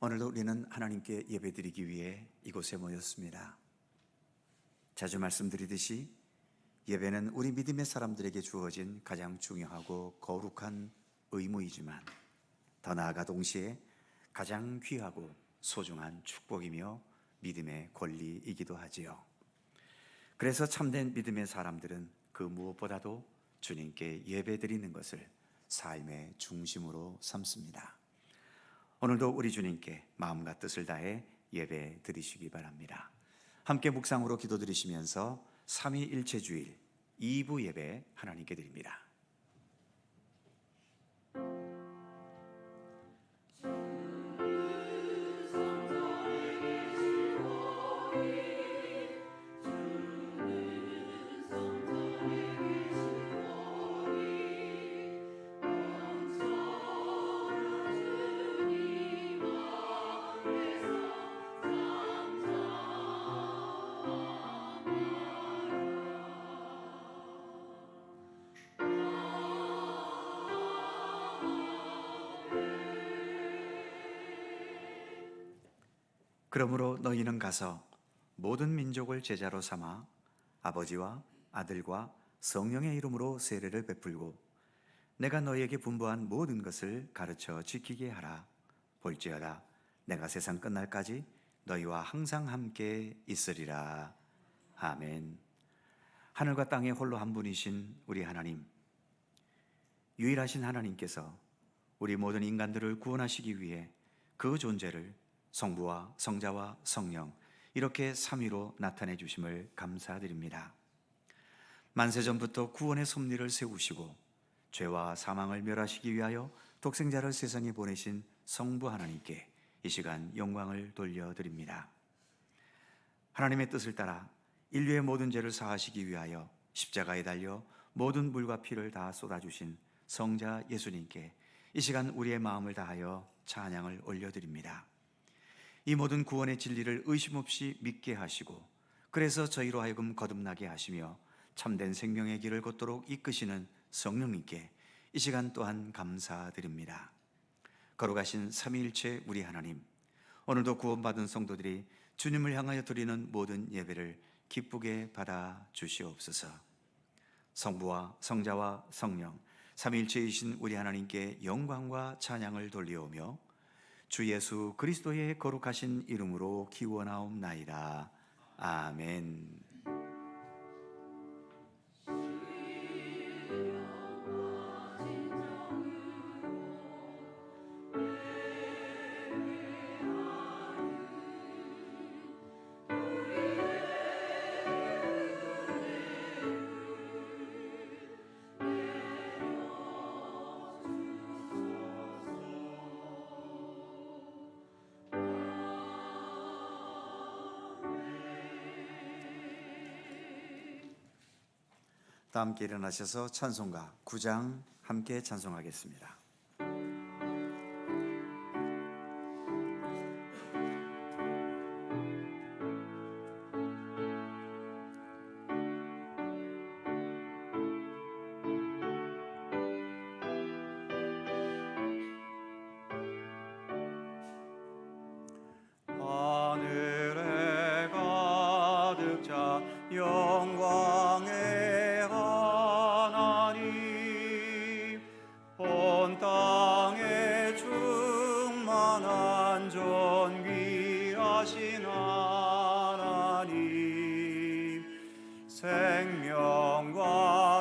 오늘도 우리는 하나님께 예배드리기 위해 이곳에 모였습니다. 자주 말씀드리듯이 예배는 우리 믿음의 사람들에게 주어진 가장 중요하고 거룩한 의무이지만 더 나아가 동시에 가장 귀하고 소중한 축복이며 믿음의 권리이기도 하지요. 그래서 참된 믿음의 사람들은 그 무엇보다도 주님께 예배드리는 것을 삶의 중심으로 삼습니다. 오늘도 우리 주님께 마음과 뜻을 다해 예배 드리시기 바랍니다. 함께 묵상으로 기도드리시면서 삼위일체주일 2부 예배 하나님께 드립니다. 그러므로 너희는 가서 모든 민족을 제자로 삼아 아버지와 아들과 성령의 이름으로 세례를 베풀고 내가 너희에게 분부한 모든 것을 가르쳐 지키게 하라. 볼지어다 내가 세상 끝날까지 너희와 항상 함께 있으리라. 아멘. 하늘과 땅에 홀로 한 분이신 우리 하나님, 유일하신 하나님께서 우리 모든 인간들을 구원하시기 위해 그 존재를 성부와 성자와 성령 이렇게 삼위로 나타내 주심을 감사드립니다. 만세전부터 구원의 섭리를 세우시고 죄와 사망을 멸하시기 위하여 독생자를 세상에 보내신 성부 하나님께 이 시간 영광을 돌려드립니다. 하나님의 뜻을 따라 인류의 모든 죄를 사하시기 위하여 십자가에 달려 모든 물과 피를 다 쏟아주신 성자 예수님께 이 시간 우리의 마음을 다하여 찬양을 올려드립니다. 이 모든 구원의 진리를 의심 없이 믿게 하시고 그래서 저희로 하여금 거듭나게 하시며 참된 생명의 길을 걷도록 이끄시는 성령님께 이 시간 또한 감사드립니다. 거룩하신 삼위일체 우리 하나님, 오늘도 구원받은 성도들이 주님을 향하여 드리는 모든 예배를 기쁘게 받아 주시옵소서. 성부와 성자와 성령 삼위일체이신 우리 하나님께 영광과 찬양을 돌리오며 주 예수 그리스도의 거룩하신 이름으로 기원하옵나이다. 아멘. 다 함께 일어나셔서 찬송가 9장 함께 찬송하겠습니다. 하늘에 가득 차 영광의 온 땅에 충만한 존귀하신 하나님, 생명과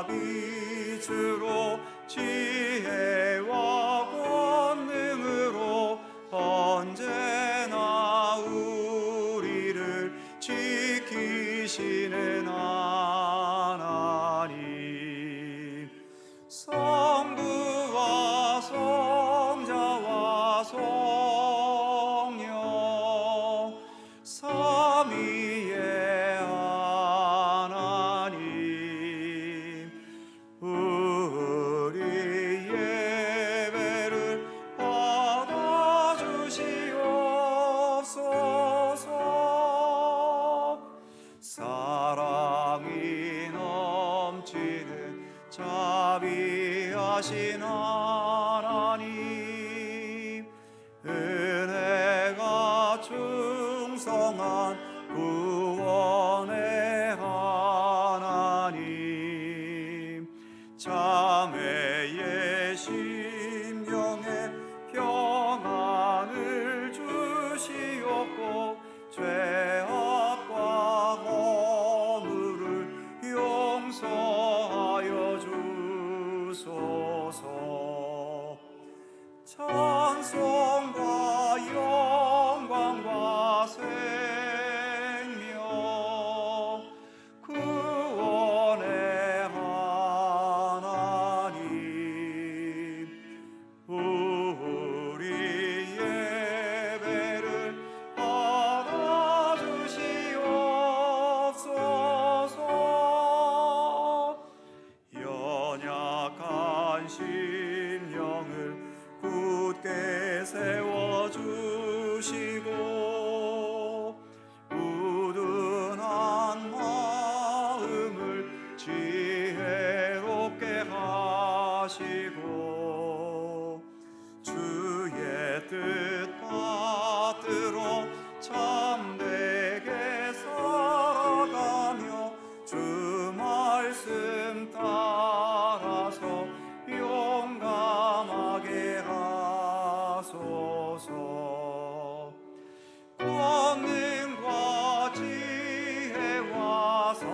빛으로 지혜와 권능으로 언제나 우리를 지키시는 하나님, 성부와 성자와 성령 삼위의 하나님, 우리 예배를 받아주시옵소서. 사랑이 넘치는 자비하신 하나님, 은혜가 평안 구원의 하나님 자매의 심령에 평안을 주시옵고 죄악과 허물을 용서하여 주소서. 찬송과 영광과 생명 구원의 하나님 우리 예배를 받아주시옵소서. 연약한 심령을 굳게 세워주시고 우둔한 마음을 지혜롭게 하시고 주의 뜻 받들어 참되게 살아가며 주 말씀 따라서 용감하게 하소서. 권능과 지혜와 사랑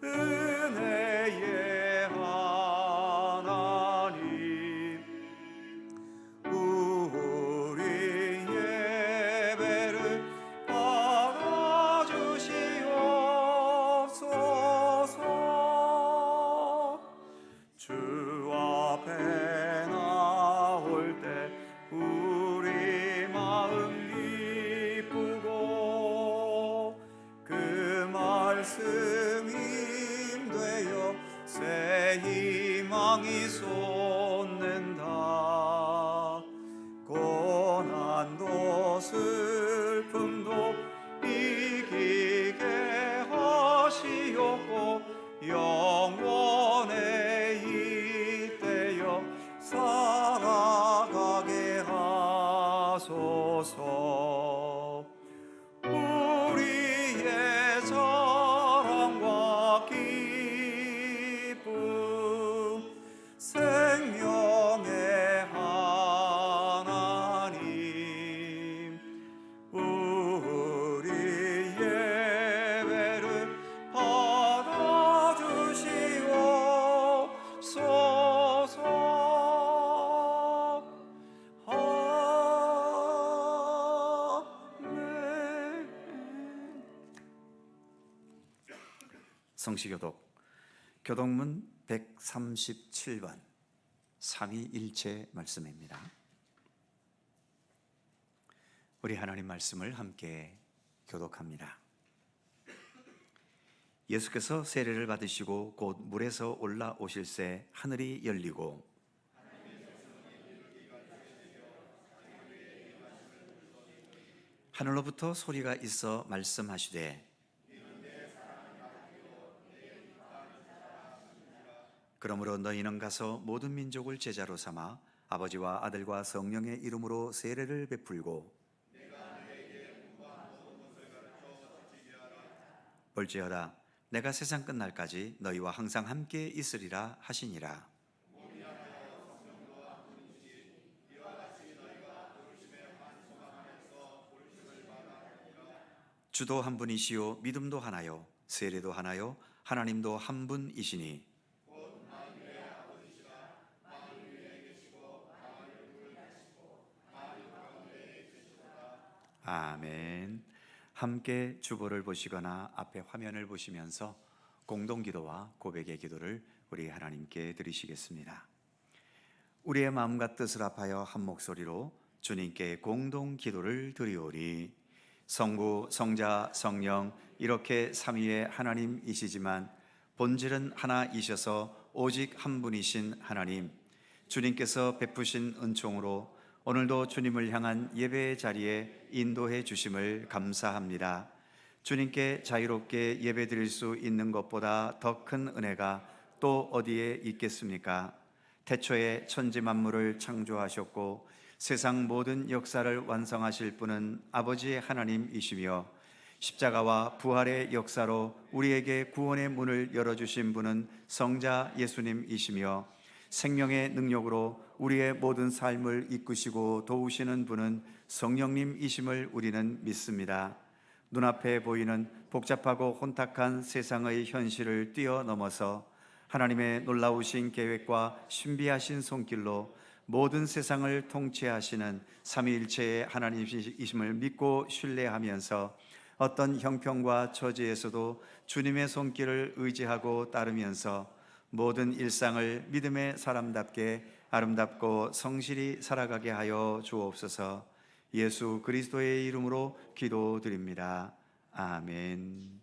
은혜의 하나님 우리 예배를 받아주시옵소서. 주 앞에 나올 때 우리 마음 기쁘고 그 말씀 힘되어 새 희망이 솟는다. 고난도 슬픔도 이기게 하시옵고 영원에 잇대어 살아가게 하소서. 우리의 자랑과 기쁨 생명의 하나님 우리 예배를 받아주시옵소서. 아멘. 성시교독 교독문 137번 삼위일체 말씀입니다. 우리 하나님 말씀을 함께 교독합니다. 예수께서 세례를 받으시고 곧 물에서 올라오실새 하늘이 열리고 하늘로부터 소리가 있어 말씀하시되 그러므로 너희는 가서 모든 민족을 제자로 삼아 아버지와 아들과 성령의 이름으로 세례를 베풀고 볼지어다 내가 세상 끝날까지 너희와 항상 함께 있으리라 하시니라. 주도 한 분이시요 믿음도 하나요 세례도 하나요 하나님도 한 분이시니 아멘. 함께 주보를 보시거나 앞에 화면을 보시면서 공동기도와 고백의 기도를 우리 하나님께 드리시겠습니다. 우리의 마음과 뜻을 합하여 한 목소리로 주님께 공동기도를 드리오리. 성부, 성자, 성령 이렇게 삼위의 하나님이시지만 본질은 하나이셔서 오직 한 분이신 하나님, 주님께서 베푸신 은총으로 오늘도 주님을 향한 예배의 자리에 인도해 주심을 감사합니다. 주님께 자유롭게 예배 드릴 수 있는 것보다 더 큰 은혜가 또 어디에 있겠습니까? 태초에 천지 만물을 창조하셨고 세상 모든 역사를 완성하실 분은 아버지 하나님이시며 십자가와 부활의 역사로 우리에게 구원의 문을 열어주신 분은 성자 예수님이시며 생명의 능력으로 우리의 모든 삶을 이끄시고 도우시는 분은 성령님이심을 우리는 믿습니다. 눈앞에 보이는 복잡하고 혼탁한 세상의 현실을 뛰어넘어서 하나님의 놀라우신 계획과 신비하신 손길로 모든 세상을 통치하시는 삼위일체의 하나님이심을 믿고 신뢰하면서 어떤 형편과 처지에서도 주님의 손길을 의지하고 따르면서 모든 일상을 믿음의 사람답게 아름답고 성실히 살아가게 하여 주옵소서. 예수 그리스도의 이름으로 기도드립니다. 아멘.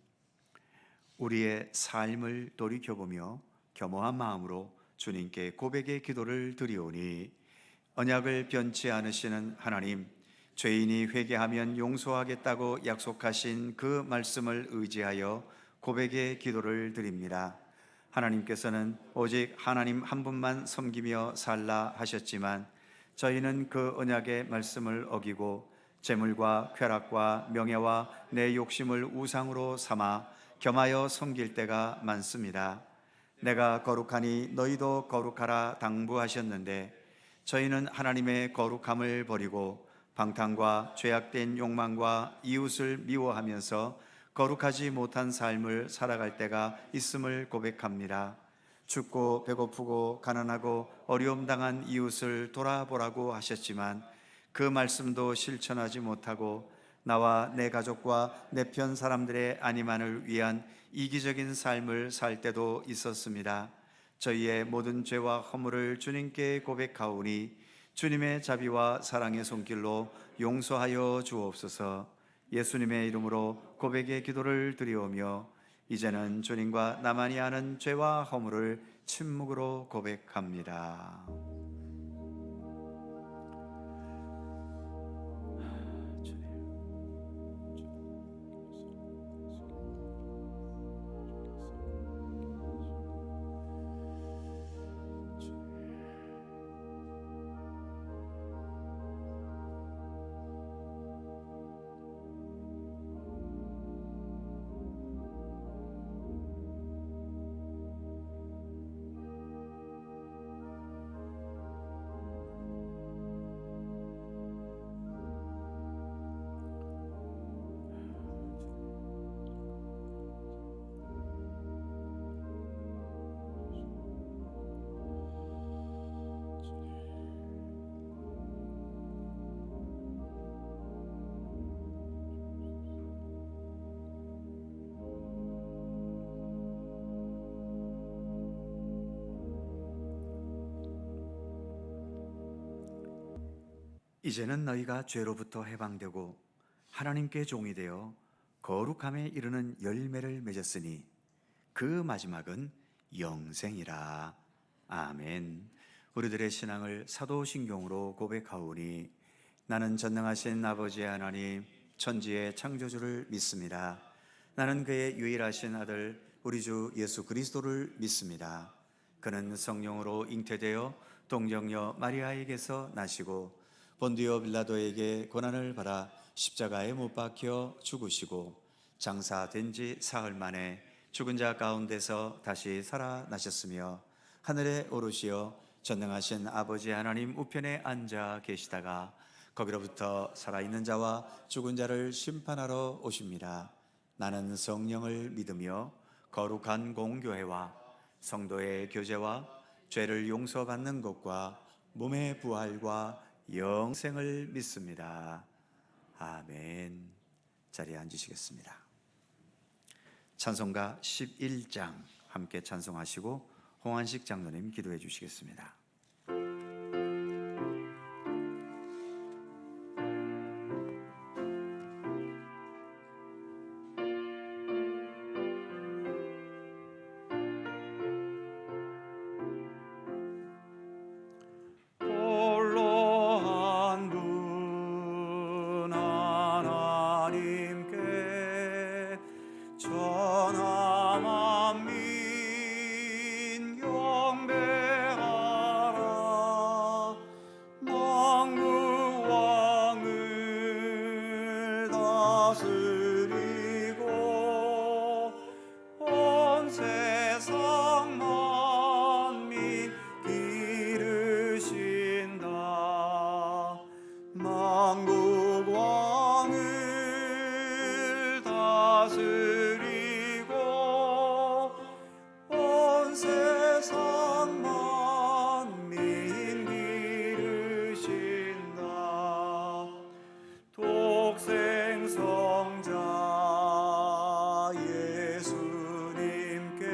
우리의 삶을 돌이켜보며 겸허한 마음으로 주님께 고백의 기도를 드리오니, 언약을 변치 않으시는 하나님, 죄인이 회개하면 용서하겠다고 약속하신 그 말씀을 의지하여 고백의 기도를 드립니다. 하나님께서는 오직 하나님 한 분만 섬기며 살라 하셨지만 저희는 그 언약의 말씀을 어기고 재물과 쾌락과 명예와 내 욕심을 우상으로 삼아 겸하여 섬길 때가 많습니다. 내가 거룩하니 너희도 거룩하라 당부하셨는데 저희는 하나님의 거룩함을 버리고 방탕과 죄악된 욕망과 이웃을 미워하면서 거룩하지 못한 삶을 살아갈 때가 있음을 고백합니다. 춥고 배고프고 가난하고 어려움 당한 이웃을 돌아보라고 하셨지만 그 말씀도 실천하지 못하고 나와 내 가족과 내 편 사람들의 안위만을 위한 이기적인 삶을 살 때도 있었습니다. 저희의 모든 죄와 허물을 주님께 고백하오니 주님의 자비와 사랑의 손길로 용서하여 주옵소서. 예수님의 이름으로 고백의 기도를 드리오며 이제는 주님과 나만이 아는 죄와 허물을 침묵으로 고백합니다. 이제는 너희가 죄로부터 해방되고 하나님께 종이 되어 거룩함에 이르는 열매를 맺었으니 그 마지막은 영생이라. 아멘. 우리들의 신앙을 사도신경으로 고백하오니, 나는 전능하신 아버지 하나님 천지의 창조주를 믿습니다. 나는 그의 유일하신 아들 우리 주 예수 그리스도를 믿습니다. 그는 성령으로 잉태되어 동정녀 마리아에게서 나시고 본디오 빌라도에게 고난을 받아 십자가에 못 박혀 죽으시고 장사된 지 사흘 만에 죽은 자 가운데서 다시 살아나셨으며 하늘에 오르시어 전능하신 아버지 하나님 우편에 앉아 계시다가 거기로부터 살아있는 자와 죽은 자를 심판하러 오십니다. 나는 성령을 믿으며 거룩한 공교회와 성도의 교제와 죄를 용서받는 것과 몸의 부활과 영생을 믿습니다. 아멘. 자리에 앉으시겠습니다. 찬송가 11장 함께 찬송하시고 홍한식 장로님 기도해 주시겠습니다. 전함한 민 경배하리. 만국 왕을 다스리고 온 세상 만민 기르신다. 독생 성자 예수님께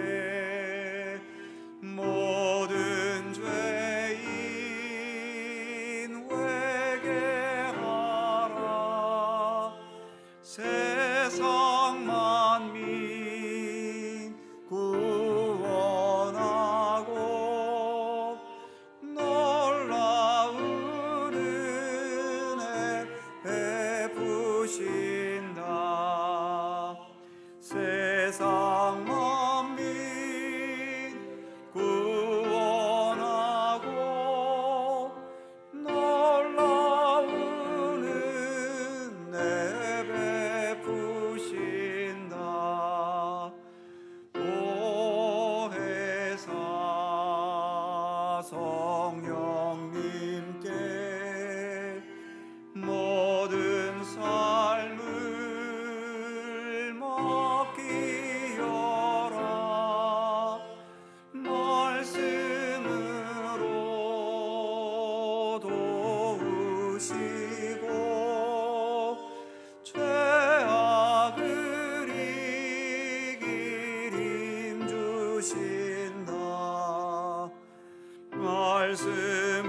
모든 죄인 회개하라. 세상 만민 구원하고 놀라운 은혜 베푸신다. 세상 만민 구원하고 놀라운 은혜 베푸신다. 보혜사 성령님께 모든 삶을 맡기어라. 말씀으로 도우시고 죄악을 이길 힘 주신다. 말씀으로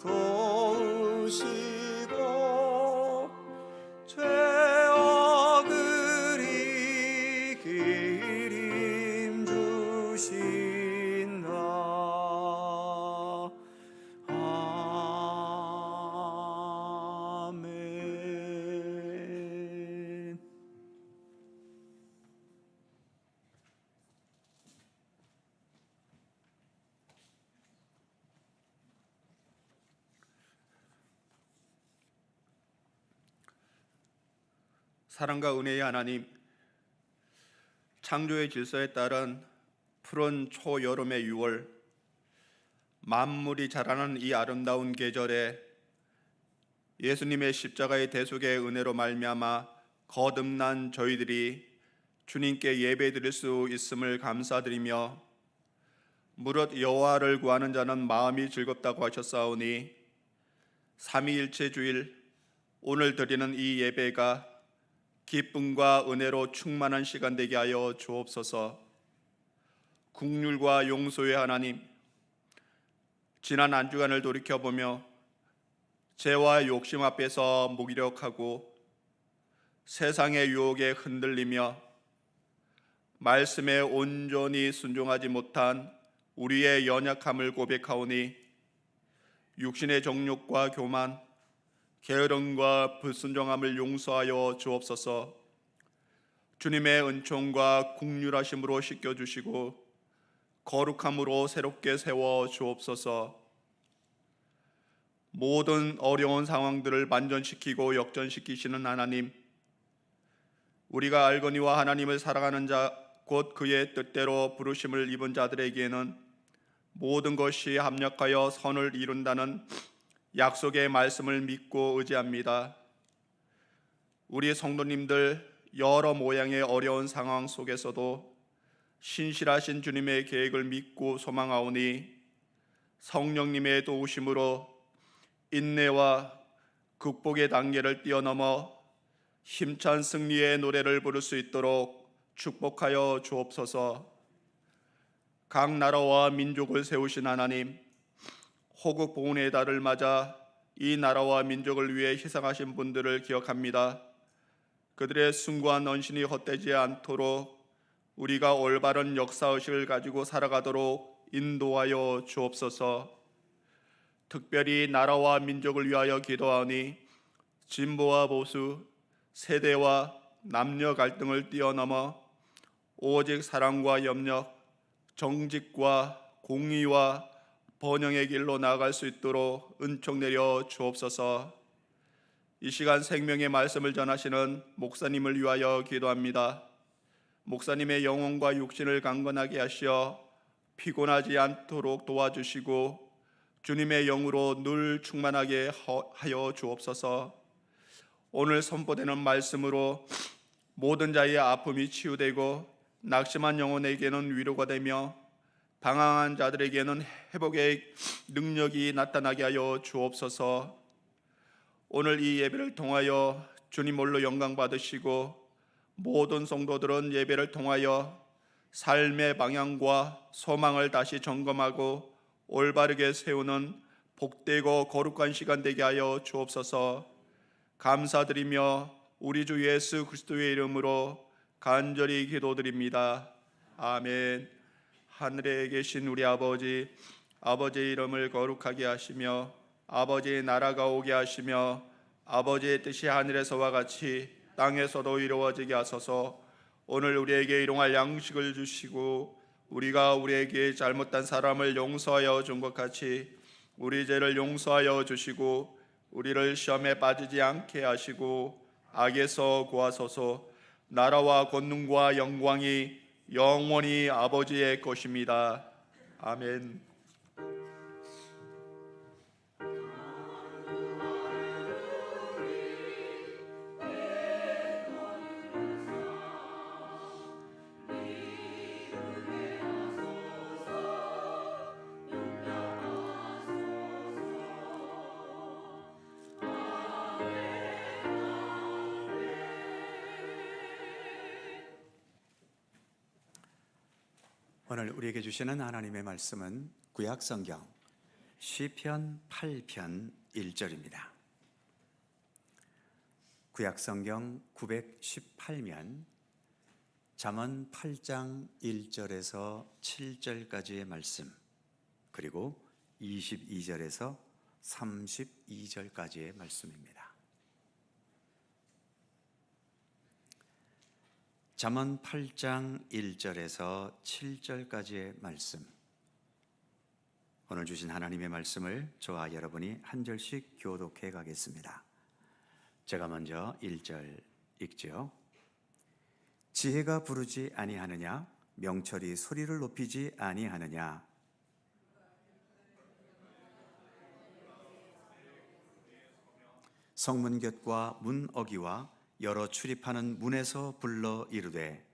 도우시고 죄악을 이길 힘 주신다. 아멘. 사랑과 은혜의 하나님, 창조의 질서에 따른 푸른 초여름의 6월, 만물이 자라는 이 아름다운 계절에 예수님의 십자가의 대속의 은혜로 말미암아 거듭난 저희들이 주님께 예배드릴 수 있음을 감사드리며, 무릇 여호와를 구하는 자는 마음이 즐겁다고 하셨사오니 삼위일체 주일 오늘 드리는 이 예배가 기쁨과 은혜로 충만한 시간 되게 하여 주옵소서. 국률과 용서의 하나님, 지난 한 주간을 돌이켜보며 죄와 욕심 앞에서 무기력하고 세상의 유혹에 흔들리며 말씀에 온전히 순종하지 못한 우리의 연약함을 고백하오니 육신의 정욕과 교만, 게으름과 불순종함을 용서하여 주옵소서. 주님의 은총과 국률하심으로 씻겨주시고 거룩함으로 새롭게 세워 주옵소서. 모든 어려운 상황들을 반전시키고 역전시키시는 하나님, 우리가 알거니와 하나님을 사랑하는 자 곧 그의 뜻대로 부르심을 입은 자들에게는 모든 것이 합력하여 선을 이룬다는 약속의 말씀을 믿고 의지합니다. 우리 성도님들 여러 모양의 어려운 상황 속에서도 신실하신 주님의 계획을 믿고 소망하오니 성령님의 도우심으로 인내와 극복의 단계를 뛰어넘어 힘찬 승리의 노래를 부를 수 있도록 축복하여 주옵소서. 각 나라와 민족을 세우신 하나님, 호국 보훈의 달을 맞아 이 나라와 민족을 위해 희생하신 분들을 기억합니다. 그들의 숭고한 헌신이 헛되지 않도록 우리가 올바른 역사의식을 가지고 살아가도록 인도하여 주옵소서. 특별히 나라와 민족을 위하여 기도하오니 진보와 보수, 세대와 남녀 갈등을 뛰어넘어 오직 사랑과 협력, 정직과 공의와 번영의 길로 나아갈 수 있도록 은총 내려 주옵소서. 이 시간 생명의 말씀을 전하시는 목사님을 위하여 기도합니다. 목사님의 영혼과 육신을 강건하게 하시어 피곤하지 않도록 도와주시고 주님의 영으로 늘 충만하게 하여 주옵소서. 오늘 선포되는 말씀으로 모든 자의 아픔이 치유되고 낙심한 영혼에게는 위로가 되며 방황한 자들에게는 회복의 능력이 나타나게 하여 주옵소서. 오늘 이 예배를 통하여 주님 홀로 영광 받으시고 모든 성도들은 예배를 통하여 삶의 방향과 소망을 다시 점검하고 올바르게 세우는 복되고 거룩한 시간 되게 하여 주옵소서. 감사드리며 우리 주 예수 그리스도의 이름으로 간절히 기도드립니다. 아멘. 하늘에 계신 우리 아버지, 아버지의 이름을 거룩하게 하시며 아버지의 나라가 오게 하시며 아버지의 뜻이 하늘에서와 같이 땅에서도 이루어지게 하소서. 오늘 우리에게 일용할 양식을 주시고 우리가 우리에게 잘못한 사람을 용서하여 준 것 같이 우리 죄를 용서하여 주시고 우리를 시험에 빠지지 않게 하시고 악에서 구하소서. 나라와 권능과 영광이 영원히 아버지의 것입니다. 아멘. 오늘 우리에게 주시는 하나님의 말씀은 구약성경 시편 8편 1절입니다. 구약성경 918면 잠언 8장 1절에서 7절까지의 말씀, 그리고 22절에서 32절까지의 말씀입니다. 잠언 8장 1절에서 7절까지의 말씀, 오늘 주신 하나님의 말씀을 저와 여러분이 한 절씩 교독해 가겠습니다. 제가 먼저 1절 읽죠. 지혜가 부르지 아니하느냐? 명철이 소리를 높이지 아니하느냐? 성문곁과 문어기와 여러 출입하는 문에서 불러 이르되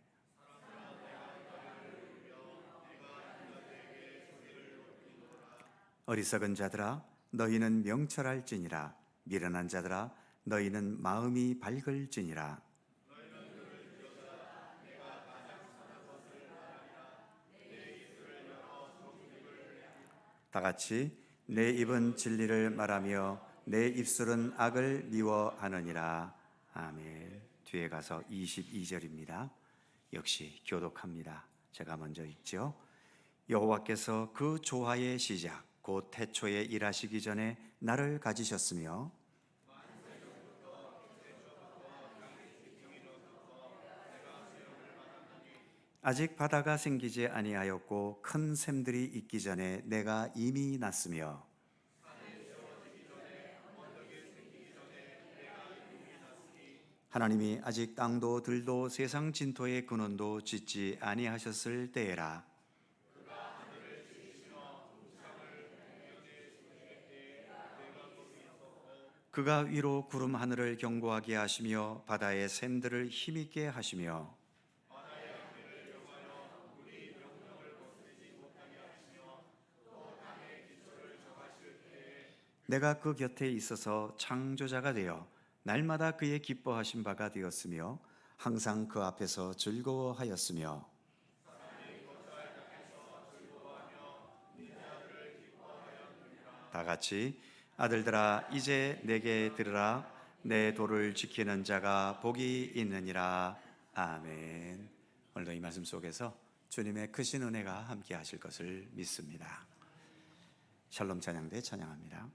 어리석은 자들아 너희는 명철할지니라. 미련한 자들아 너희는 마음이 밝을지니라. 다같이 내 입은 진리를 말하며 내 입술은 악을 미워하느니라. 아멘. 뒤에 가서 22절입니다. 역시 교독합니다. 제가 먼저 읽죠. 여호와께서 그 조화의 시작 곧 태초에 일하시기 전에 나를 가지셨으며 아직 바다가 생기지 아니하였고 큰 샘들이 있기 전에 내가 이미 났으며 하나님이 아직 땅도 들도 세상 진토의 근원도 짓지 아니하셨을 때에라. 그가 위로 구름 하늘을 견고하게 하시며 바다의 샘들을 힘있게 하시며 내가 그 곁에 있어서 창조자가 되어 날마다 그의 기뻐하신 바가 되었으며 항상 그 앞에서 즐거워하였으며 다같이 아들들아 이제 내게 들으라. 내 도를 지키는 자가 복이 있느니라. 아멘. 오늘도 이 말씀 속에서 주님의 크신 은혜가 함께 하실 것을 믿습니다. 샬롬 찬양대 찬양합니다.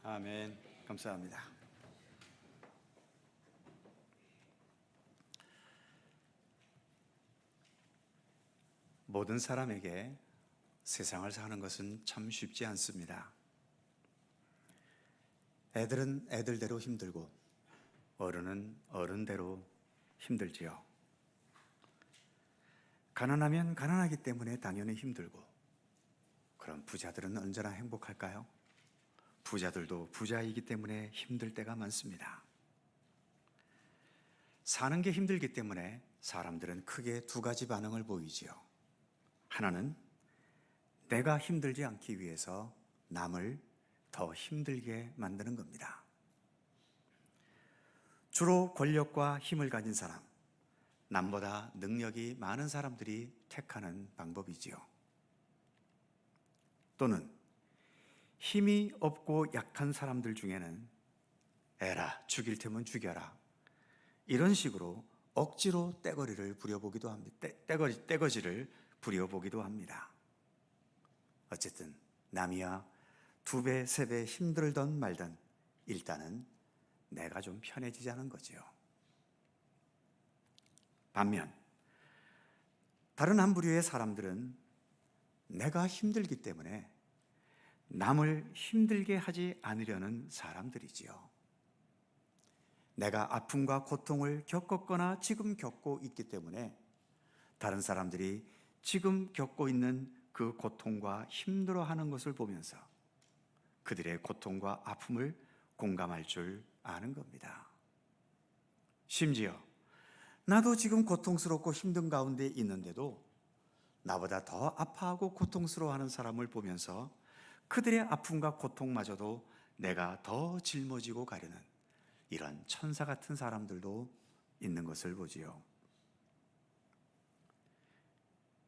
아멘. 감사합니다. 모든 사람에게 세상을 사는 것은 참 쉽지 않습니다. 애들은 애들대로 힘들고 어른은 어른대로 힘들지요. 가난하면 가난하기 때문에 당연히 힘들고, 그럼 부자들은 언제나 행복할까요? 부자들도 부자이기 때문에 힘들 때가 많습니다. 사는 게 힘들기 때문에 사람들은 크게 두 가지 반응을 보이지요. 하나는 내가 힘들지 않기 위해서 남을 더 힘들게 만드는 겁니다. 주로 권력과 힘을 가진 사람, 남보다 능력이 많은 사람들이 택하는 방법이지요. 또는 힘이 없고 약한 사람들 중에는 에라, 죽일 테면 죽여라, 이런 식으로 억지로 떼거지를 부려보기도 합니다. 어쨌든 남이야 2배, 3배 힘들던 말든 일단은 내가 좀 편해지자는 거지요. 반면 다른 한 부류의 사람들은 내가 힘들기 때문에 남을 힘들게 하지 않으려는 사람들이지요. 내가 아픔과 고통을 겪었거나 지금 겪고 있기 때문에 다른 사람들이 지금 겪고 있는 그 고통과 힘들어하는 것을 보면서 그들의 고통과 아픔을 공감할 줄 아는 겁니다. 심지어 나도 지금 고통스럽고 힘든 가운데 있는데도 나보다 더 아파하고 고통스러워하는 사람을 보면서 그들의 아픔과 고통마저도 내가 더 짊어지고 가려는 이런 천사 같은 사람들도 있는 것을 보지요.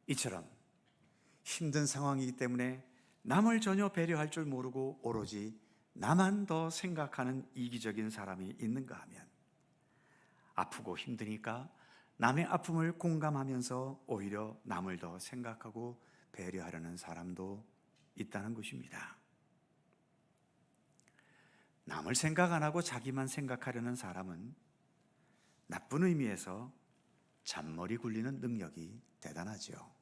이처럼 힘든 상황이기 때문에 남을 전혀 배려할 줄 모르고 오로지 나만 더 생각하는 이기적인 사람이 있는가 하면, 아프고 힘드니까 남의 아픔을 공감하면서 오히려 남을 더 생각하고 배려하려는 사람도 있다는 것입니다. 남을 생각 안 하고 자기만 생각하려는 사람은 나쁜 의미에서 잔머리 굴리는 능력이 대단하지요.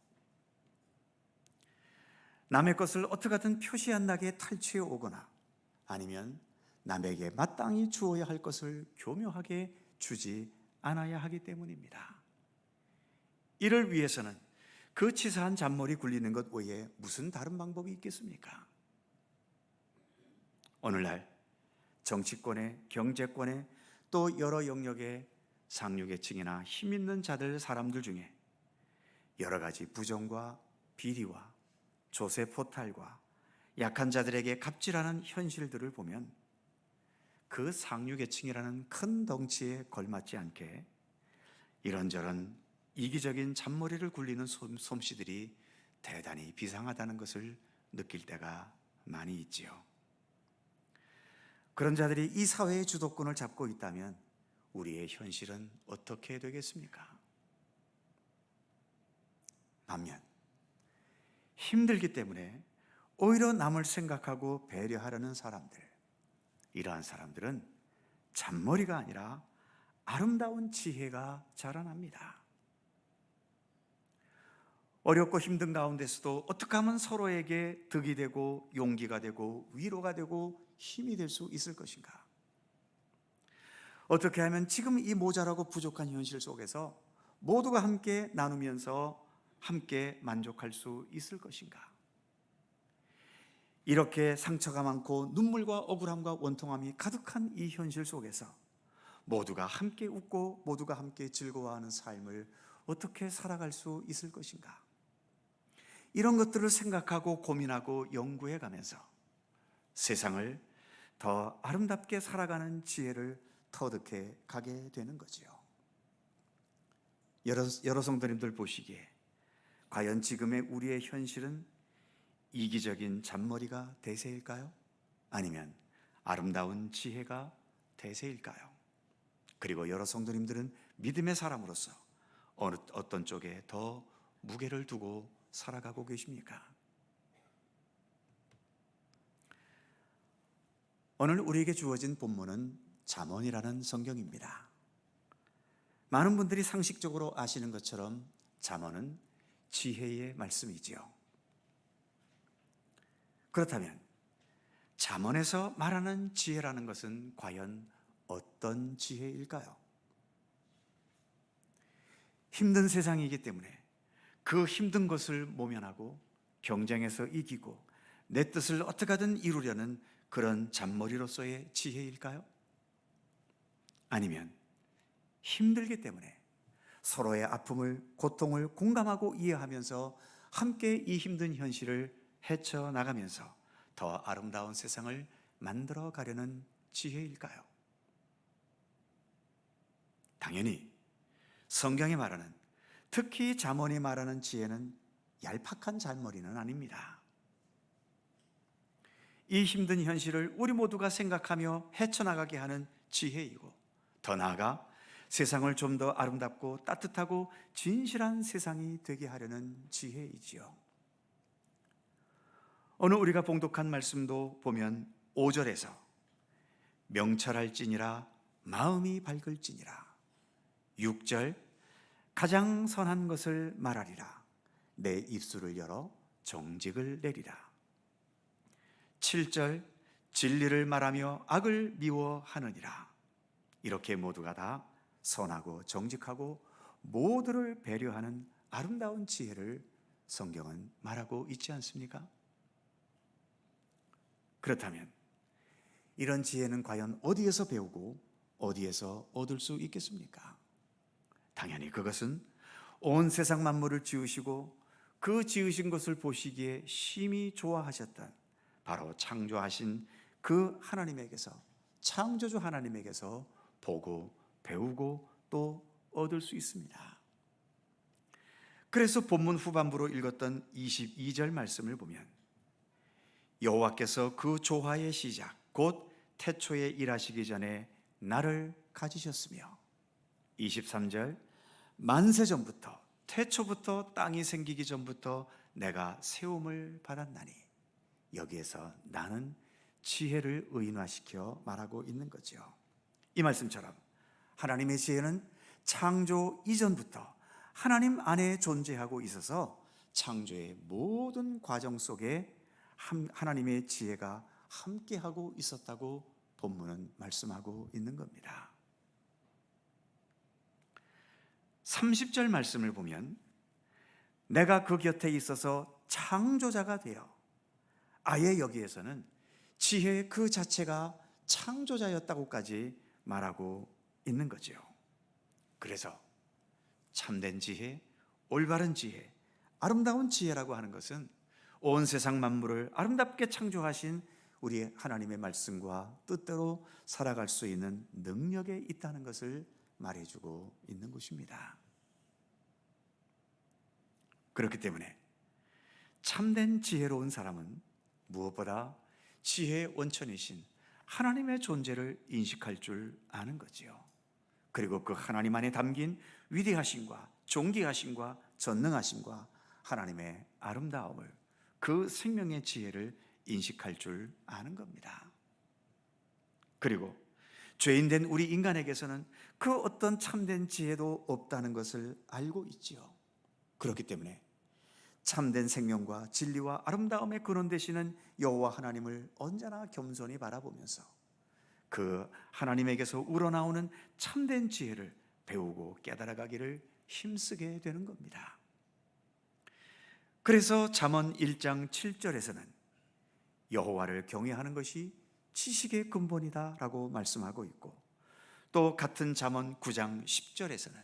남의 것을 어떻게든 표시 안 나게 탈취해 오거나 아니면 남에게 마땅히 주어야 할 것을 교묘하게 주지 않아야 하기 때문입니다. 이를 위해서는 그 치사한 잔머리 굴리는 것 외에 무슨 다른 방법이 있겠습니까? 오늘날 정치권에, 경제권에, 또 여러 영역의 상류계층이나 힘 있는 사람들 중에 여러 가지 부정과 비리와 조세 포탈과 약한 자들에게 갑질하는 현실들을 보면 그 상류계층이라는 큰 덩치에 걸맞지 않게 이런저런 이기적인 잔머리를 굴리는 솜씨들이 대단히 비상하다는 것을 느낄 때가 많이 있지요. 그런 자들이 이 사회의 주도권을 잡고 있다면 우리의 현실은 어떻게 되겠습니까? 반면 힘들기 때문에 오히려 남을 생각하고 배려하려는 사람들, 이러한 사람들은 잔머리가 아니라 아름다운 지혜가 자라납니다. 어렵고 힘든 가운데서도 어떻게 하면 서로에게 득이 되고 용기가 되고 위로가 되고 힘이 될 수 있을 것인가? 어떻게 하면 지금 이 모자라고 부족한 현실 속에서 모두가 함께 나누면서 함께 만족할 수 있을 것인가? 이렇게 상처가 많고 눈물과 억울함과 원통함이 가득한 이 현실 속에서 모두가 함께 웃고 모두가 함께 즐거워하는 삶을 어떻게 살아갈 수 있을 것인가? 이런 것들을 생각하고 고민하고 연구해 가면서 세상을 더 아름답게 살아가는 지혜를 터득해 가게 되는 거지요. 여러 성도님들 보시기에 과연 지금의 우리의 현실은 이기적인 잔머리가 대세일까요? 아니면 아름다운 지혜가 대세일까요? 그리고 여러 성도님들은 믿음의 사람으로서 어떤 쪽에 더 무게를 두고 살아가고 계십니까? 오늘 우리에게 주어진 본문은 잠언이라는 성경입니다. 많은 분들이 상식적으로 아시는 것처럼 잠언은 지혜의 말씀이지요. 그렇다면 잠언에서 말하는 지혜라는 것은 과연 어떤 지혜일까요? 힘든 세상이기 때문에 그 힘든 것을 모면하고 경쟁에서 이기고 내 뜻을 어떻게든 이루려는 그런 잔머리로서의 지혜일까요? 아니면 힘들기 때문에 서로의 아픔을, 고통을 공감하고 이해하면서 함께 이 힘든 현실을 헤쳐나가면서 더 아름다운 세상을 만들어 가려는 지혜일까요? 당연히 성경이 말하는, 특히 잠언이 말하는 지혜는 얄팍한 잔머리는 아닙니다. 이 힘든 현실을 우리 모두가 생각하며 헤쳐나가게 하는 지혜이고, 더 나아가 세상을 좀 더 아름답고 따뜻하고 진실한 세상이 되게 하려는 지혜이지요. 오늘 우리가 봉독한 말씀도 보면 5절에서 명철할지니라 마음이 밝을지니라, 6절 가장 선한 것을 말하리라 내 입술을 열어 정직을 내리라, 7절 진리를 말하며 악을 미워하느니라. 이렇게 모두가 다 선하고 정직하고 모두를 배려하는 아름다운 지혜를 성경은 말하고 있지 않습니까? 그렇다면 이런 지혜는 과연 어디에서 배우고 어디에서 얻을 수 있겠습니까? 당연히 그것은 온 세상 만물을 지으시고 그 지으신 것을 보시기에 심히 좋아하셨던 바로 창조하신 그 하나님에게서, 창조주 하나님에게서 보고 배우고 또 얻을 수 있습니다. 그래서 본문 후반부로 읽었던 22절 말씀을 보면 여호와께서 그 조화의 시작 곧 태초에 일하시기 전에 나를 가지셨으며, 23절 만세 전부터, 태초부터 땅이 생기기 전부터 내가 세움을 받았나니, 여기에서 나는 지혜를 의인화시켜 말하고 있는 거죠. 이 말씀처럼 하나님의 지혜는 창조 이전부터 하나님 안에 존재하고 있어서 창조의 모든 과정 속에 하나님의 지혜가 함께하고 있었다고 본문은 말씀하고 있는 겁니다. 30절 말씀을 보면 내가 그 곁에 있어서 창조자가 되어, 아예 여기에서는 지혜 그 자체가 창조자였다고까지 말하고 있는 거죠. 그래서 참된 지혜, 올바른 지혜, 아름다운 지혜라고 하는 것은 온 세상 만물을 아름답게 창조하신 우리 하나님의 말씀과 뜻대로 살아갈 수 있는 능력에 있다는 것을 말해주고 있는 것입니다. 그렇기 때문에 참된 지혜로운 사람은 무엇보다 지혜의 원천이신 하나님의 존재를 인식할 줄 아는 거지요. 그리고 그 하나님 안에 담긴 위대하심과 존귀하심과 전능하심과 하나님의 아름다움을, 그 생명의 지혜를 인식할 줄 아는 겁니다. 그리고 죄인된 우리 인간에게서는 그 어떤 참된 지혜도 없다는 것을 알고 있지요. 그렇기 때문에 참된 생명과 진리와 아름다움의 근원 되시는 여호와 하나님을 언제나 겸손히 바라보면서 그 하나님에게서 우러나오는 참된 지혜를 배우고 깨달아가기를 힘쓰게 되는 겁니다. 그래서 잠언 1장 7절에서는 여호와를 경외하는 것이 지식의 근본이다 라고 말씀하고 있고, 또 같은 잠언 9장 10절에서는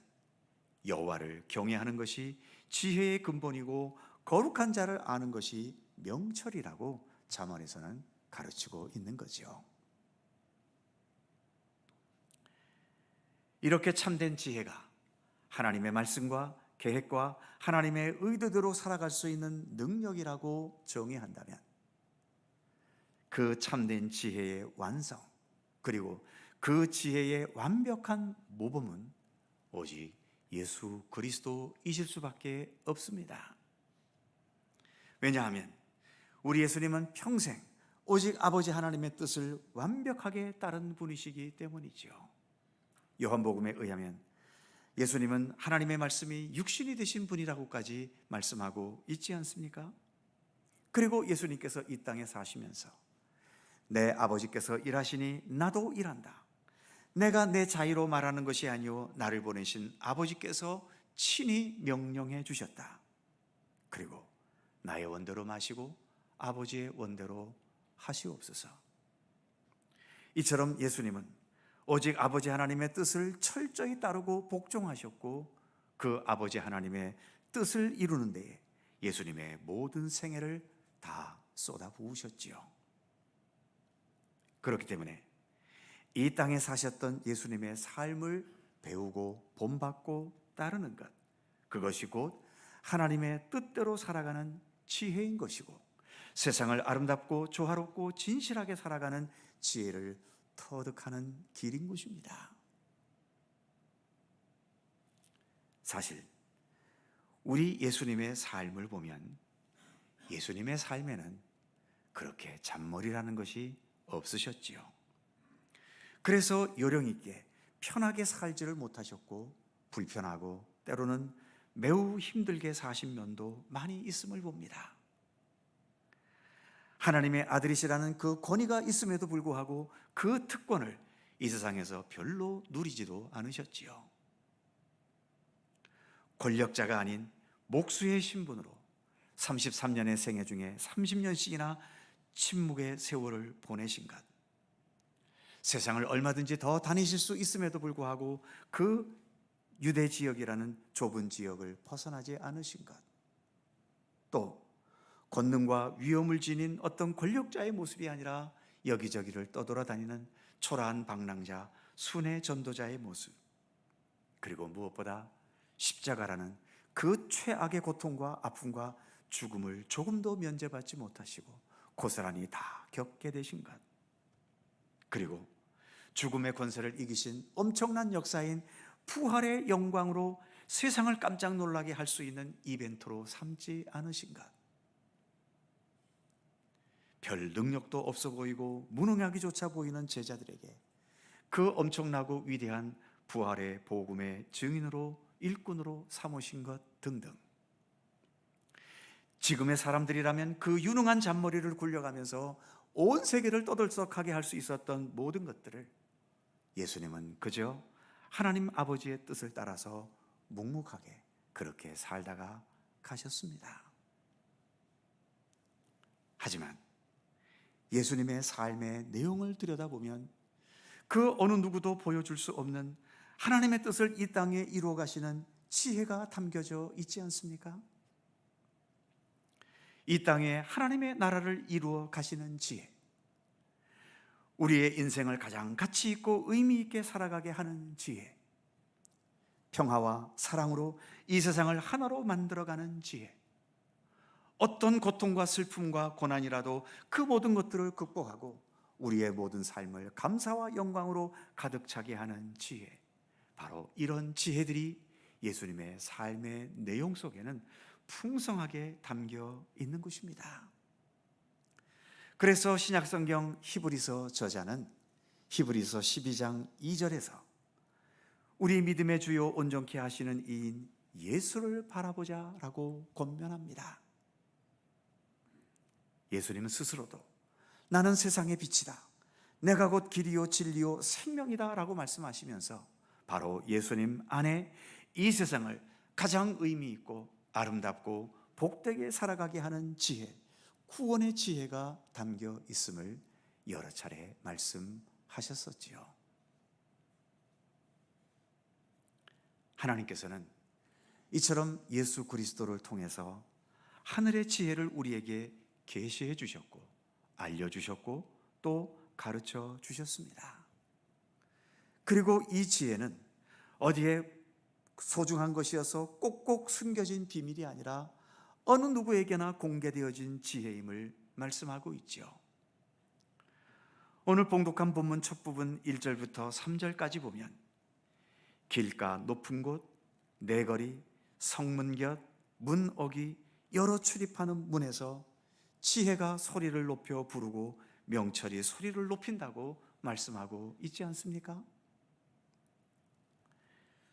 여호와를 경외하는 것이 지혜의 근본이고 거룩한 자를 아는 것이 명철이라고 잠언에서는 가르치고 있는 거죠. 이렇게 참된 지혜가 하나님의 말씀과 계획과 하나님의 의도대로 살아갈 수 있는 능력이라고 정의한다면, 그 참된 지혜의 완성, 그리고 그 지혜의 완벽한 모범은 오직 예수 그리스도이실 수밖에 없습니다. 왜냐하면 우리 예수님은 평생 오직 아버지 하나님의 뜻을 완벽하게 따른 분이시기 때문이지요. 요한복음에 의하면 예수님은 하나님의 말씀이 육신이 되신 분이라고까지 말씀하고 있지 않습니까? 그리고 예수님께서 이 땅에 사시면서 내 아버지께서 일하시니 나도 일한다. 내가 내 자의로 말하는 것이 아니요 나를 보내신 아버지께서 친히 명령해 주셨다. 그리고 나의 원대로 마시고 아버지의 원대로 하시옵소서. 이처럼 예수님은 오직 아버지 하나님의 뜻을 철저히 따르고 복종하셨고 그 아버지 하나님의 뜻을 이루는 데에 예수님의 모든 생애를 다 쏟아부으셨지요. 그렇기 때문에 이 땅에 사셨던 예수님의 삶을 배우고 본받고 따르는 것, 그것이 곧 하나님의 뜻대로 살아가는 지혜인 것이고 세상을 아름답고 조화롭고 진실하게 살아가는 지혜를 터득하는 길인 것입니다. 사실 우리 예수님의 삶을 보면 예수님의 삶에는 그렇게 잔머리라는 것이 없으셨지요. 그래서 요령 있게 편하게 살지를 못하셨고 불편하고 때로는 매우 힘들게 사신 면도 많이 있음을 봅니다. 하나님의 아들이시라는 그 권위가 있음에도 불구하고 그 특권을 이 세상에서 별로 누리지도 않으셨지요. 권력자가 아닌 목수의 신분으로 33년의 생애 중에 30년씩이나 침묵의 세월을 보내신 것, 세상을 얼마든지 더 다니실 수 있음에도 불구하고 그 유대 지역이라는 좁은 지역을 벗어나지 않으신 것, 또 권능과 위엄을 지닌 어떤 권력자의 모습이 아니라 여기저기를 떠돌아다니는 초라한 방랑자, 순회 전도자의 모습, 그리고 무엇보다 십자가라는 그 최악의 고통과 아픔과 죽음을 조금도 면제받지 못하시고 고스란히 다 겪게 되신 것, 그리고 죽음의 권세를 이기신 엄청난 역사인 부활의 영광으로 세상을 깜짝 놀라게 할 수 있는 이벤트로 삼지 않으신 것, 별 능력도 없어 보이고 무능하기조차 보이는 제자들에게 그 엄청나고 위대한 부활의 복음의 증인으로 일꾼으로 삼으신 것 등등, 지금의 사람들이라면 그 유능한 잔머리를 굴려가면서 온 세계를 떠들썩하게 할 수 있었던 모든 것들을 예수님은 그저 하나님 아버지의 뜻을 따라서 묵묵하게 그렇게 살다가 가셨습니다. 하지만 예수님의 삶의 내용을 들여다보면 그 어느 누구도 보여줄 수 없는 하나님의 뜻을 이 땅에 이루어 가시는 지혜가 담겨져 있지 않습니까? 이 땅에 하나님의 나라를 이루어 가시는 지혜, 우리의 인생을 가장 가치 있고 의미 있게 살아가게 하는 지혜, 평화와 사랑으로 이 세상을 하나로 만들어가는 지혜, 어떤 고통과 슬픔과 고난이라도 그 모든 것들을 극복하고 우리의 모든 삶을 감사와 영광으로 가득 차게 하는 지혜, 바로 이런 지혜들이 예수님의 삶의 내용 속에는 풍성하게 담겨 있는 것입니다. 그래서 신약성경 히브리서 저자는 히브리서 12장 2절에서 우리 믿음의 주요 온전케 하시는 이인 예수를 바라보자 라고 권면합니다. 예수님은 스스로도 나는 세상의 빛이다, 내가 곧 길이요 진리요 생명이다 라고 말씀하시면서 바로 예수님 안에 이 세상을 가장 의미 있고 아름답고 복되게 살아가게 하는 지혜, 구원의 지혜가 담겨 있음을 여러 차례 말씀하셨었지요. 하나님께서는 이처럼 예수 그리스도를 통해서 하늘의 지혜를 우리에게 계시해 주셨고 알려주셨고 또 가르쳐 주셨습니다. 그리고 이 지혜는 어디에 소중한 것이어서 꼭꼭 숨겨진 비밀이 아니라 어느 누구에게나 공개되어진 지혜임을 말씀하고 있죠. 오늘 봉독한 본문 첫 부분 1절부터 3절까지 보면 길가 높은 곳, 내거리, 성문 곁, 문어기 여러 출입하는 문에서 지혜가 소리를 높여 부르고 명철이 소리를 높인다고 말씀하고 있지 않습니까?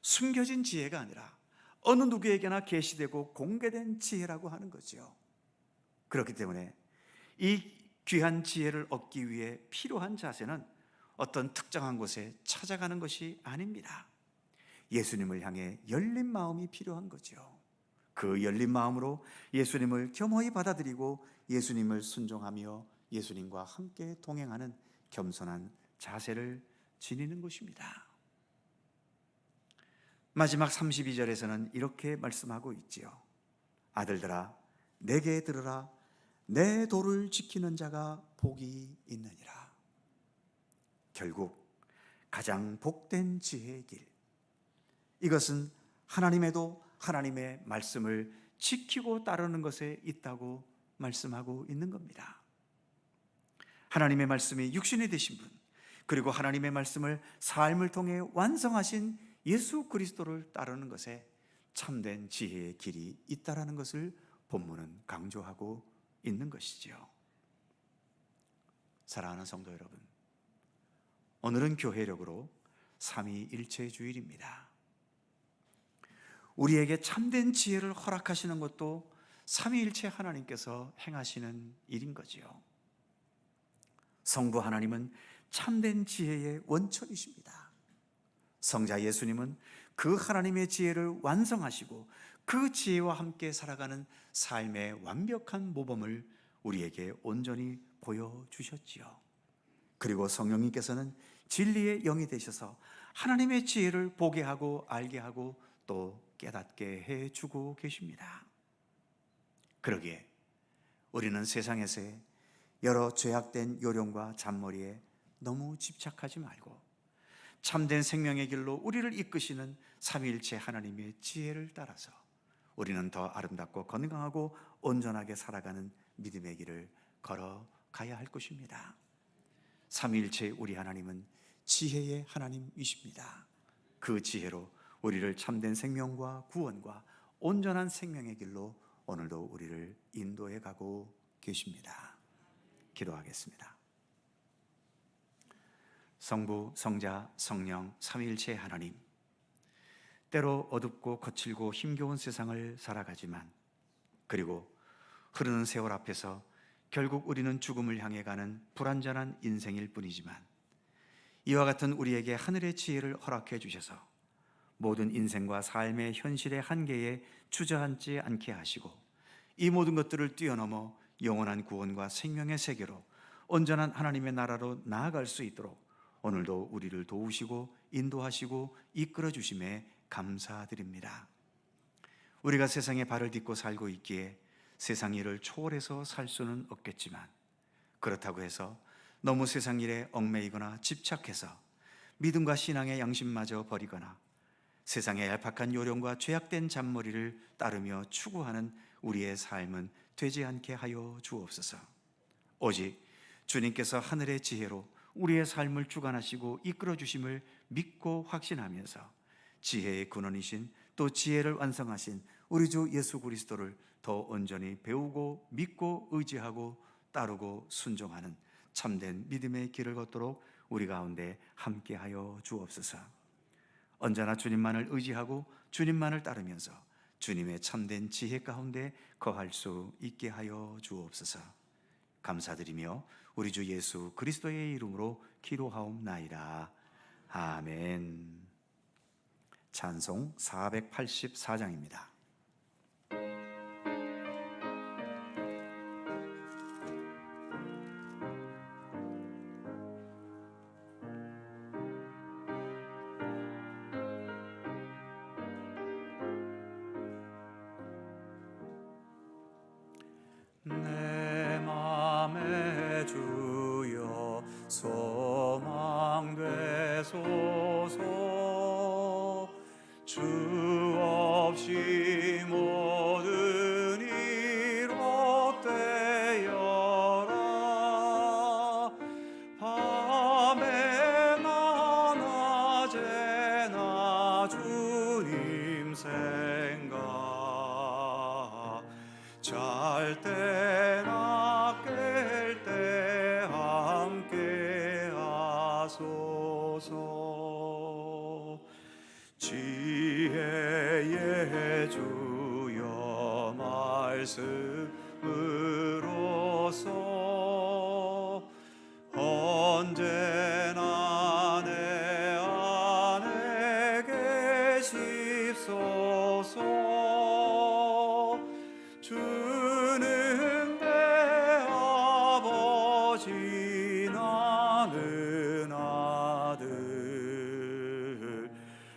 숨겨진 지혜가 아니라 어느 누구에게나 계시되고 공개된 지혜라고 하는 거죠. 그렇기 때문에 이 귀한 지혜를 얻기 위해 필요한 자세는 어떤 특정한 곳에 찾아가는 것이 아닙니다. 예수님을 향해 열린 마음이 필요한 거죠. 그 열린 마음으로 예수님을 겸허히 받아들이고 예수님을 순종하며 예수님과 함께 동행하는 겸손한 자세를 지니는 것입니다. 마지막 32절에서는 이렇게 말씀하고 있지요. 아들들아 내게 들으라. 내 도를 지키는 자가 복이 있느니라. 결국 가장 복된 지혜의 길, 이것은 하나님의 말씀을 지키고 따르는 것에 있다고 말씀하고 있는 겁니다. 하나님의 말씀이 육신이 되신 분, 그리고 하나님의 말씀을 삶을 통해 완성하신 예수 그리스도를 따르는 것에 참된 지혜의 길이 있다라는 것을 본문은 강조하고 있는 것이지요. 사랑하는 성도 여러분, 오늘은 교회력으로 삼위일체 주일입니다. 우리에게 참된 지혜를 허락하시는 것도 삼위일체 하나님께서 행하시는 일인 거지요. 성부 하나님은 참된 지혜의 원천이십니다. 성자 예수님은 그 하나님의 지혜를 완성하시고 그 지혜와 함께 살아가는 삶의 완벽한 모범을 우리에게 온전히 보여주셨지요. 그리고 성령님께서는 진리의 영이 되셔서 하나님의 지혜를 보게 하고 알게 하고 또 깨닫게 해주고 계십니다. 그러기에 우리는 세상에서의 여러 죄악된 요령과 잔머리에 너무 집착하지 말고 참된 생명의 길로 우리를 이끄시는 삼위일체 하나님의 지혜를 따라서 우리는 더 아름답고 건강하고 온전하게 살아가는 믿음의 길을 걸어가야 할 것입니다. 삼위일체 우리 하나님은 지혜의 하나님이십니다. 그 지혜로 우리를 참된 생명과 구원과 온전한 생명의 길로 오늘도 우리를 인도해 가고 계십니다. 기도하겠습니다. 성부, 성자, 성령, 삼위일체 하나님, 때로 어둡고 거칠고 힘겨운 세상을 살아가지만 그리고 흐르는 세월 앞에서 결국 우리는 죽음을 향해 가는 불완전한 인생일 뿐이지만 이와 같은 우리에게 하늘의 지혜를 허락해 주셔서 모든 인생과 삶의 현실의 한계에 주저앉지 않게 하시고 이 모든 것들을 뛰어넘어 영원한 구원과 생명의 세계로 온전한 하나님의 나라로 나아갈 수 있도록 오늘도 우리를 도우시고 인도하시고 이끌어 주심에 감사드립니다. 우리가 세상에 발을 딛고 살고 있기에 세상 일을 초월해서 살 수는 없겠지만 그렇다고 해서 너무 세상 일에 얽매이거나 집착해서 믿음과 신앙의 양심마저 버리거나 세상의 얄팍한 요령과 죄악된 잔머리를 따르며 추구하는 우리의 삶은 되지 않게 하여 주옵소서. 오직 주님께서 하늘의 지혜로 우리의 삶을 주관하시고 이끌어 주심을 믿고 확신하면서 지혜의 근원이신 또 지혜를 완성하신 우리 주 예수 그리스도를 더 온전히 배우고 믿고 의지하고 따르고 순종하는 참된 믿음의 길을 걷도록 우리 가운데 함께하여 주옵소서. 언제나 주님만을 의지하고 주님만을 따르면서 주님의 참된 지혜 가운데 거할 수 있게 하여 주옵소서. 감사드리며 우리 주 예수 그리스도의 이름으로 기도하옵나이다. 아멘. 찬송 484장입니다. 내 맘에 주여 소망 되소서. 주 없이 모든 일 헛되어라. 생각 잘 때나 깰 때 함께 하소서. 지혜의 주여 말씀으로써 언제나 내 안에 계십소서. 주는 내 아버지 나는 아들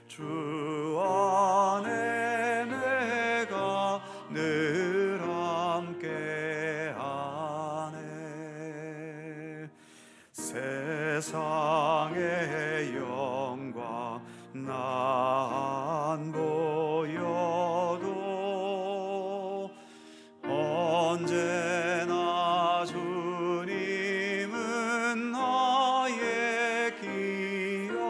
주 안에 내가 늘 함께하네. 세상의 영광 나 안 보여도 언제나 주님은 나의 기억.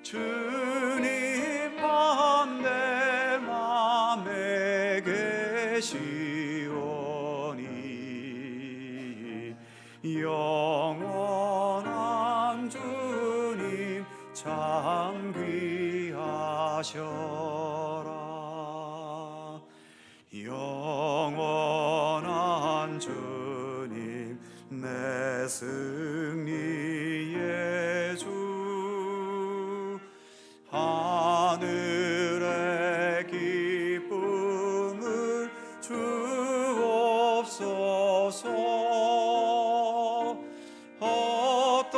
주님만 내 맘에 계시오니 영원한 주님 참 귀하셔라. 영원한 주님 내 승리의 주 하늘의 기쁨을 주옵소서.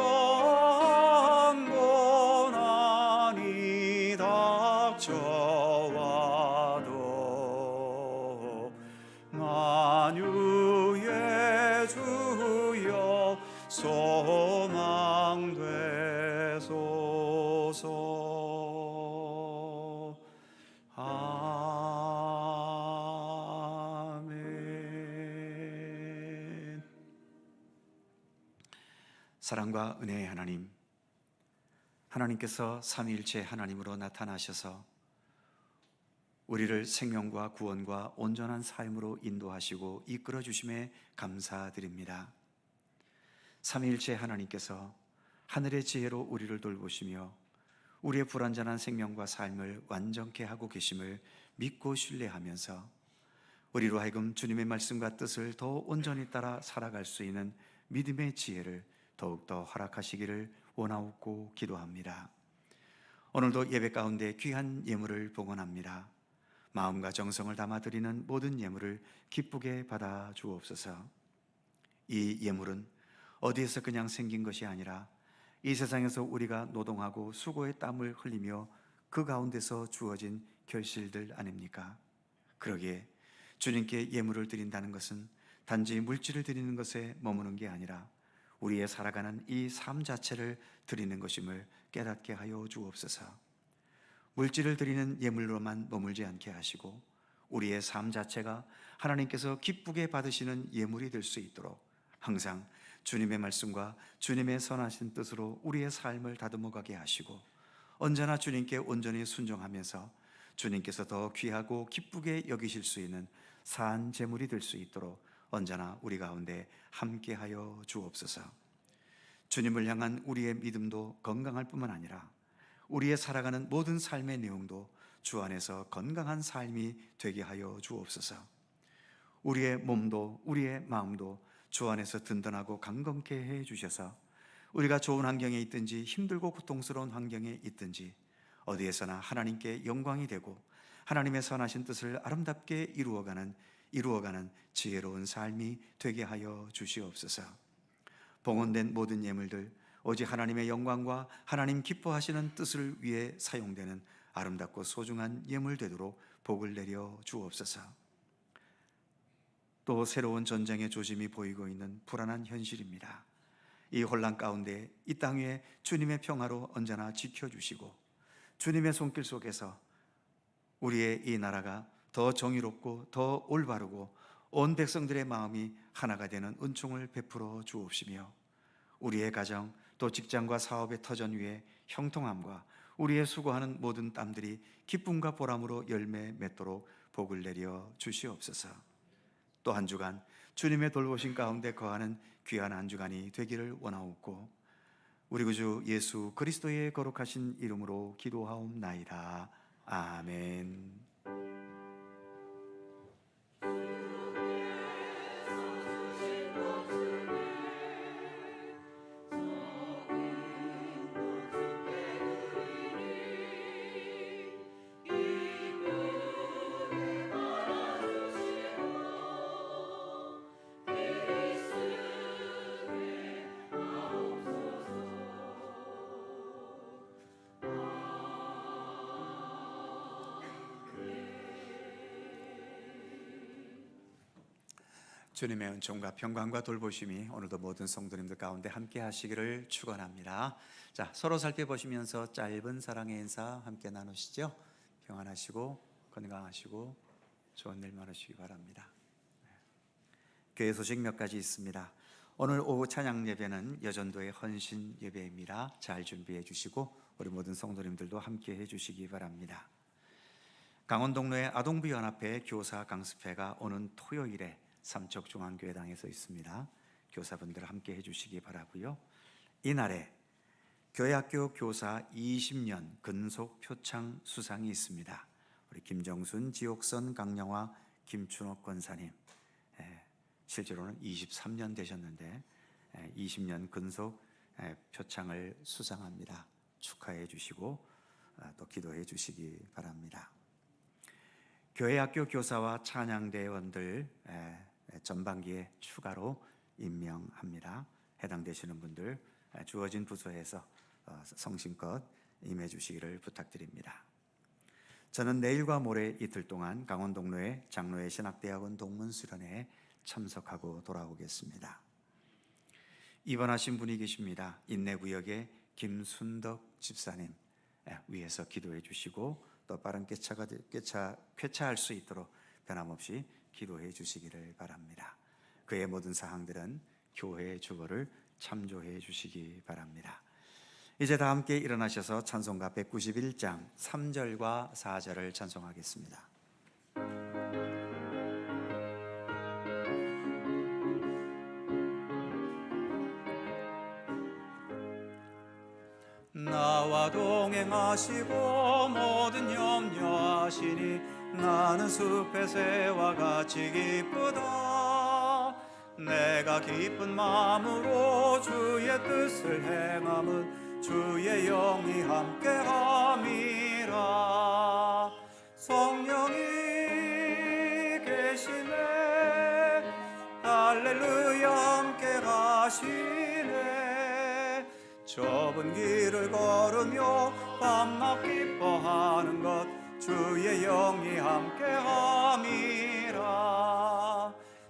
어떠한 고난이 닥쳐와도 만유의 주여 소망되소서. 아멘. 사랑과 은혜의 하나님, 하나님께서 삼위일체 하나님으로 나타나셔서 우리를 생명과 구원과 온전한 삶으로 인도하시고 이끌어 주심에 감사드립니다. 삼위일체 하나님께서 하늘의 지혜로 우리를 돌보시며 우리의 불완전한 생명과 삶을 완전케 하고 계심을 믿고 신뢰하면서 우리로 하여금 주님의 말씀과 뜻을 더 온전히 따라 살아갈 수 있는 믿음의 지혜를 더욱더 허락하시기를 원하옵고 기도합니다. 오늘도 예배 가운데 귀한 예물을 봉헌합니다. 마음과 정성을 담아 드리는 모든 예물을 기쁘게 받아 주옵소서. 이 예물은 어디에서 그냥 생긴 것이 아니라 이 세상에서 우리가 노동하고 수고의 땀을 흘리며 그 가운데서 주어진 결실들 아닙니까? 그러기에 주님께 예물을 드린다는 것은 단지 물질을 드리는 것에 머무는 게 아니라 우리의 살아가는 이 삶 자체를 드리는 것임을 깨닫게 하여 주옵소서. 물질을 드리는 예물로만 머물지 않게 하시고 우리의 삶 자체가 하나님께서 기쁘게 받으시는 예물이 될 수 있도록 항상 주님의 말씀과 주님의 선하신 뜻으로 우리의 삶을 다듬어가게 하시고 언제나 주님께 온전히 순종하면서 주님께서 더 귀하고 기쁘게 여기실 수 있는 산 제물이 될 수 있도록 언제나 우리 가운데 함께하여 주옵소서. 주님을 향한 우리의 믿음도 건강할 뿐만 아니라 우리의 살아가는 모든 삶의 내용도 주 안에서 건강한 삶이 되게 하여 주옵소서. 우리의 몸도 우리의 마음도 주 안에서 든든하고 강건케 해 주셔서 우리가 좋은 환경에 있든지 힘들고 고통스러운 환경에 있든지 어디에서나 하나님께 영광이 되고 하나님의 선하신 뜻을 아름답게 이루어가는 지혜로운 삶이 되게 하여 주시옵소서. 봉헌된 모든 예물들 오직 하나님의 영광과 하나님 기뻐하시는 뜻을 위해 사용되는 아름답고 소중한 예물 되도록 복을 내려 주옵소서. 또 새로운 전쟁의 조짐이 보이고 있는 불안한 현실입니다. 이 혼란 가운데 이 땅 위에 주님의 평화로 언제나 지켜주시고 주님의 손길 속에서 우리의 이 나라가 더 정의롭고 더 올바르고 온 백성들의 마음이 하나가 되는 은총을 베풀어 주옵시며 우리의 가정 또 직장과 사업의 터전 위에 형통함과 우리의 수고하는 모든 땀들이 기쁨과 보람으로 열매 맺도록 복을 내려 주시옵소서. 또 한 주간 주님의 돌보심 가운데 거하는 귀한 한 주간이 되기를 원하옵고 우리 구주 예수 그리스도의 거룩하신 이름으로 기도하옵나이다. 아멘. 주님의 은총과 평강과 돌보심이 오늘도 모든 성도님들 가운데 함께 하시기를 축원합니다. 자, 서로 살펴보시면서 짧은 사랑의 인사 함께 나누시죠. 평안하시고 건강하시고 좋은 일 많으시기 바랍니다. 교회 소식 몇 가지 있습니다. 오늘 오후 찬양 예배는 여전도의 헌신 예배입니다. 잘 준비해 주시고 우리 모든 성도님들도 함께 해 주시기 바랍니다. 강원동로의 아동부연합회 교사 강습회가 오는 토요일에 삼척중앙교회당에서 있습니다. 교사분들 함께 해주시기 바라고요. 이날에 교회학교 교사 20년 근속 표창 수상이 있습니다. 우리 김정순, 지옥선, 강영화, 김춘옥 권사님, 실제로는 23년 되셨는데 20년 근속 표창을 수상합니다. 축하해 주시고 또 기도해 주시기 바랍니다. 교회학교 교사와 찬양대원들 전반기에 추가로 임명합니다. 해당되시는 분들 주어진 부서에서 성심껏 임해 주시기를 부탁드립니다. 저는 내일과 모레 이틀 동안 강원동로의 장로회 신학대학원 동문수련회에 참석하고 돌아오겠습니다. 입원하신 분이 계십니다. 인내구역의 김순덕 집사님 위에서 기도해 주시고 또 빠른 쾌차할 수 있도록 변함없이 기도해 주시기를 바랍니다. 그의 모든 사항들은 교회의 주보를 참조해 주시기 바랍니다. 이제 다 함께 일어나셔서 찬송가 191장 3절과 4절을 찬송하겠습니다. 나와 동행하시고 모든 염려하시니 나는 숲의 새와 같이 기쁘다. 내가 기쁜 마음으로 주의 뜻을 행함은 주의 영이 함께함이라. 성령이 계시네 할렐루야 함께하시네. 좁은 길을 걸으며 밤낮 기뻐하는 것 주의 영이 함께함이라.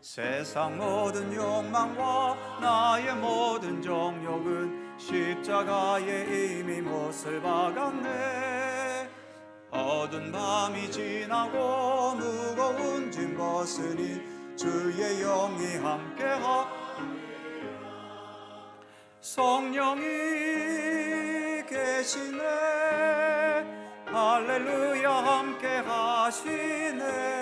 세상 모든 욕망과 나의 모든 정욕은 십자가에 이미 못을 박았네. 어두운 밤이 지나고 무거운 짐 벗으니 주의 영이 함께함이라. 성령이 계시네 할렐루야 함께 하시네.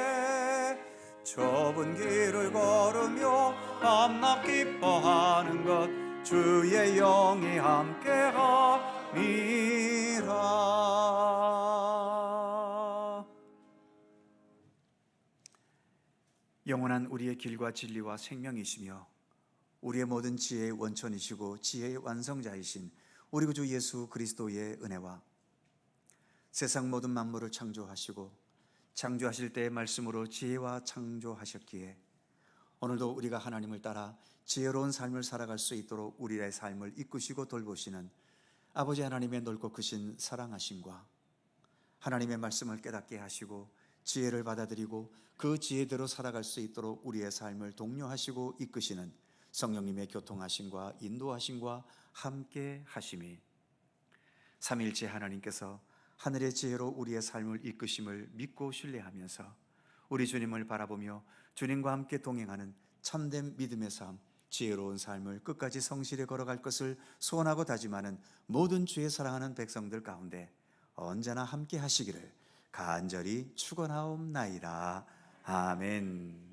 좁은 길을 걸으며 밤낮 기뻐하는 것 주의 영이 함께 함이라. 영원한 우리의 길과 진리와 생명이시며 우리의 모든 지혜의 원천이시고 지혜의 완성자이신 우리 구주 예수 그리스도의 은혜와 세상 모든 만물을 창조하시고 창조하실 때의 말씀으로 지혜와 창조하셨기에 오늘도 우리가 하나님을 따라 지혜로운 삶을 살아갈 수 있도록 우리의 삶을 이끄시고 돌보시는 아버지 하나님의 넓고 크신 사랑하심과 하나님의 말씀을 깨닫게 하시고 지혜를 받아들이고 그 지혜대로 살아갈 수 있도록 우리의 삶을 독려하시고 이끄시는 성령님의 교통하심과 인도하심과 함께 하심이 삼일째 하나님께서 하늘의 지혜로 우리의 삶을 이끄심을 믿고 신뢰하면서 우리 주님을 바라보며 주님과 함께 동행하는 참된 믿음의 삶, 지혜로운 삶을 끝까지 성실히 걸어갈 것을 소원하고 다짐하는 모든 주의 사랑하는 백성들 가운데 언제나 함께 하시기를 간절히 축원하옵나이다. 아멘.